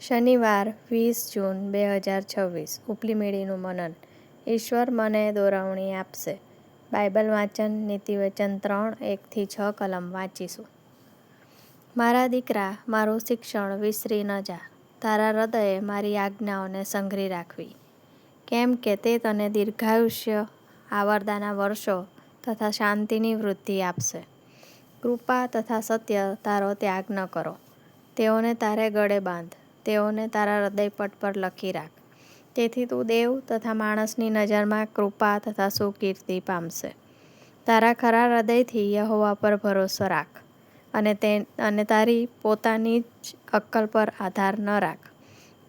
શનિવાર 20 જૂન 2026 ઉપલી મેળીનું મનન. ઈશ્વર મને દોરવણી આપશે. બાઇબલ વાંચન નીતિવચન 3:1-6 કલમ વાંચીશું. મારા દીકરા, મારું શિક્ષણ વિસરી ન જા. તારા હૃદયે મારી આજ્ઞાઓને સંઘરી રાખવી, કેમ કે તે તને દીર્ઘાયુષ્ય, આવરદાના વર્ષો તથા શાંતિની વૃદ્ધિ આપશે. કૃપા તથા સત્ય તારો ત્યાગ ન કરો. તેઓને તારે ગળે બાંધ, તેઓને તારા હૃદયપટ પર લખી રાખ. તેથી તું દેવ તથા માણસની નજરમાં કૃપા તથા સુકીર્તિ પામશે. તારા ખરા હૃદયથી યહોવા પર ભરોસો રાખ, અને તારી પોતાની જ અક્કલ પર આધાર ન રાખ.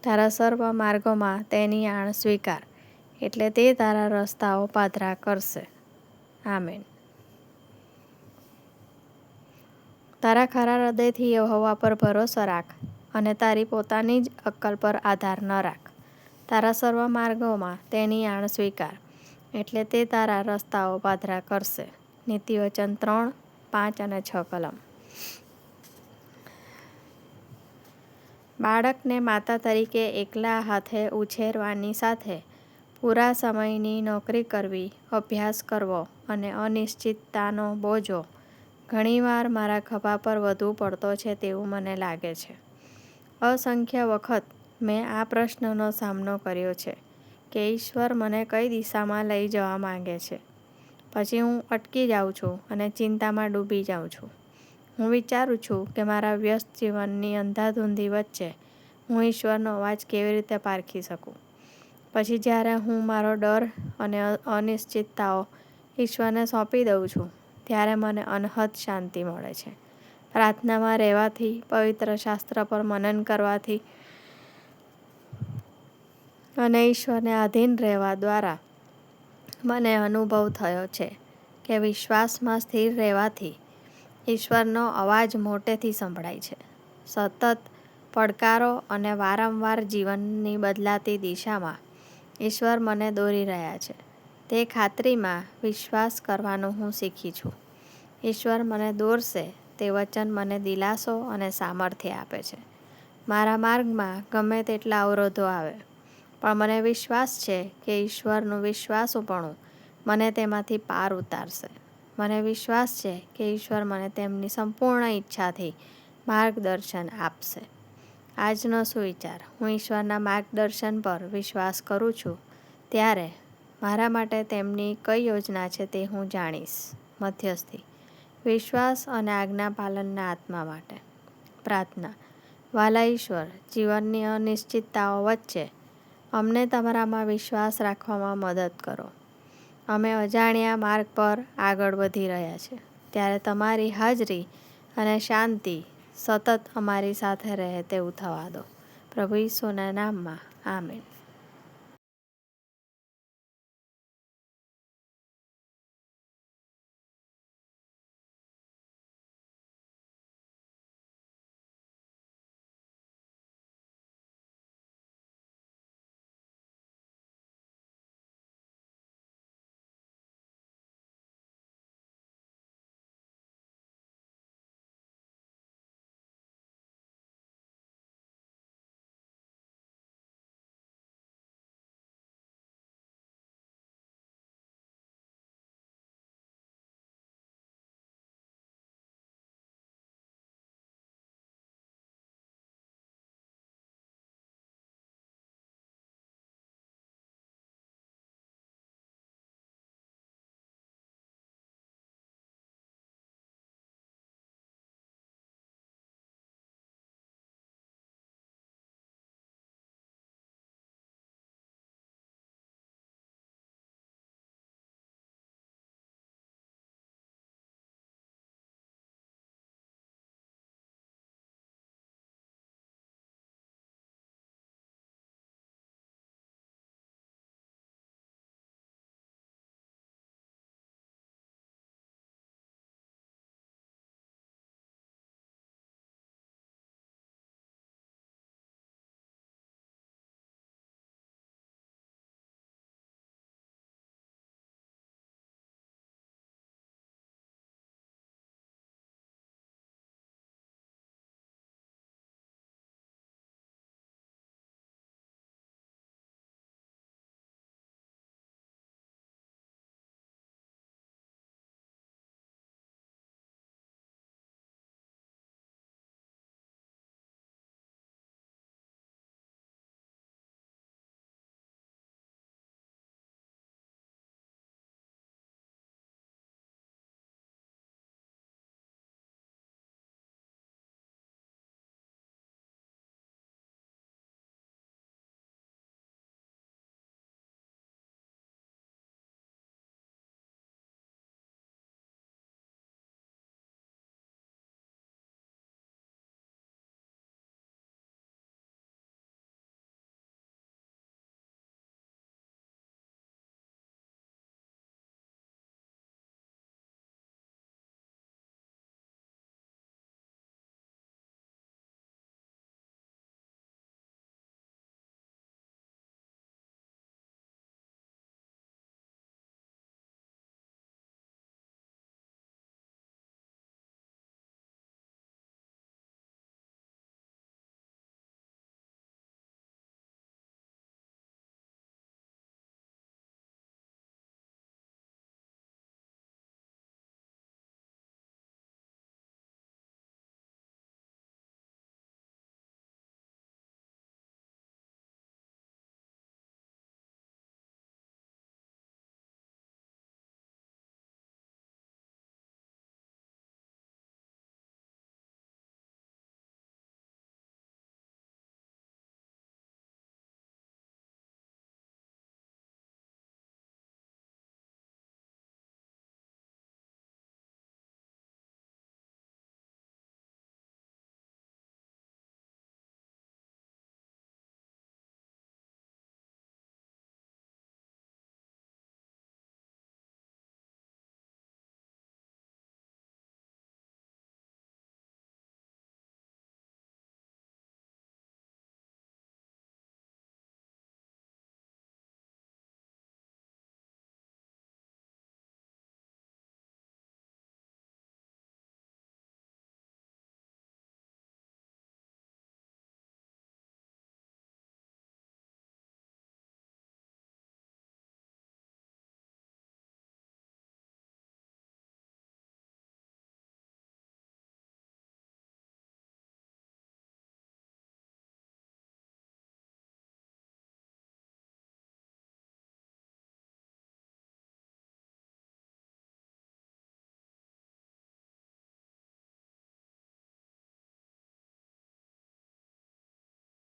તારા સર્વ માર્ગોમાં તેની આણ સ્વીકાર, એટલે તે તારા રસ્તાઓ પાધરા કરશે. આમેન. તારા ખરા હૃદયથી યહોવા પર ભરોસો રાખ, અને તારી પોતાની જ અક્કલ પર આધાર ન રાખ. તારા સર્વ માર્ગોમાં તેની આણ સ્વીકાર, એટલે તે તારા રસ્તાઓ પાધરા કરશે. નીતિવચન 3:5-6 કલમ. બાળકને માતા તરીકે એકલા હાથે ઉછેરવાની સાથે પૂરા સમયની નોકરી કરવી, અભ્યાસ કરવો અને અનિશ્ચિતતાનો બોજો ઘણીવાર મારા ખભા પર વધુ પડતો છે તેવું મને લાગે છે. અસંખ્ય વખત મેં આ પ્રશ્નનો સામનો કર્યો છે કે ઈશ્વર મને કઈ દિશામાં લઈ જવા માંગે છે. પછી હું અટકી જાઉં છું અને ચિંતામાં ડૂબી જાઉં છું. હું વિચારું છું કે મારા વ્યસ્ત જીવનની અંધાધૂંધી વચ્ચે હું ઈશ્વરનો અવાજ કેવી રીતે પારખી શકું. પછી જ્યારે હું મારો ડર અને અનિશ્ચિતતાઓ ઈશ્વરને સોંપી દઉં છું, ત્યારે મને અનહદ શાંતિ મળે છે. પ્રાર્થનામાં રહેવાથી, પવિત્ર શાસ્ત્ર પર મનન કરવાથી અને ઈશ્વરને આધીન રહેવા દ્વારા મને અનુભવ થયો છે કે વિશ્વાસમાં સ્થિર રહેવાથી ઈશ્વરનો અવાજ મોટેથી સંભળાય છે. સતત પડકારો અને વારંવાર જીવનની બદલાતી દિશામાં ઈશ્વર મને દોરી રહ્યા છે. તે ખાતરીમાં વિશ્વાસ કરવાનું હું શીખી છું. ઈશ્વર મને દોરશે તે વચન મને દિલાસો અને સામર્થ્ય આપે છે. મારા માર્ગમાં ગમે તેટલા અવરોધો આવે, પણ મને વિશ્વાસ છે કે ઈશ્વરનું વિશ્વાસુપણું મને તેમાંથી પાર ઉતારશે. મને વિશ્વાસ છે કે ઈશ્વર મને તેમની સંપૂર્ણ ઈચ્છાથી માર્ગદર્શન આપશે. આજનો સુવિચાર. હું ઈશ્વરના માર્ગદર્શન પર વિશ્વાસ કરું છું, ત્યારે મારા માટે તેમની કઈ યોજના છે તે હું જાણીશ. મધ્યસ્થી. વિશ્વાસ અને આજ્ઞાપાલનના આત્મા માટે. પ્રાર્થના. વાલા ઈશ્વર, જીવનની અનિશ્ચિતતાઓ વચ્ચે અમને તમારામાં વિશ્વાસ રાખવામાં મદદ કરો. અમે અજાણ્યા માર્ગ પર આગળ વધી રહ્યા છે, ત્યારે તમારી હાજરી અને શાંતિ સતત અમારી સાથે રહે તેવું થવા દો. પ્રભુ ઈસુના નામમાં. આમેન.